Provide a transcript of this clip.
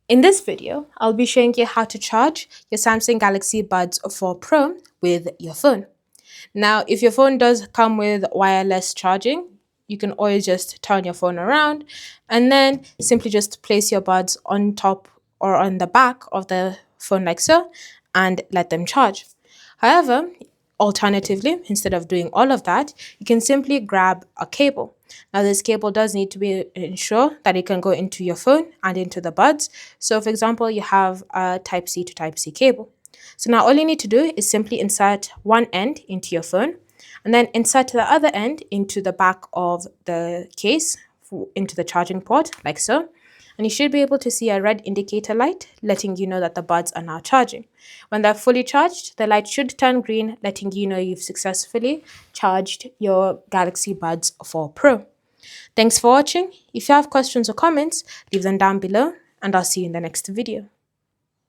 In this video, I'll be showing you how to charge your Samsung Galaxy Buds 4 Pro with your phone. Now, if your phone does come with wireless charging, you can always just turn your phone around and then simply just place your buds on top or on the back of the phone like so and let them charge. However, alternatively, instead of doing all of that, you can simply grab a cable. Now, this cable does need to be ensure that it can go into your phone and into the buds. So, for example, you have a Type-C to Type-C cable. So now all you need to do is simply insert one end into your phone and then insert the other end into the back of the case, into the charging port, like so. And you should be able to see a red indicator light letting you know that the buds are now charging. When they're fully charged, the light should turn green, letting you know you've successfully charged your Galaxy Buds 4 Pro. Thanks for watching. If you have questions or comments, leave them down below, and I'll see you in the next video.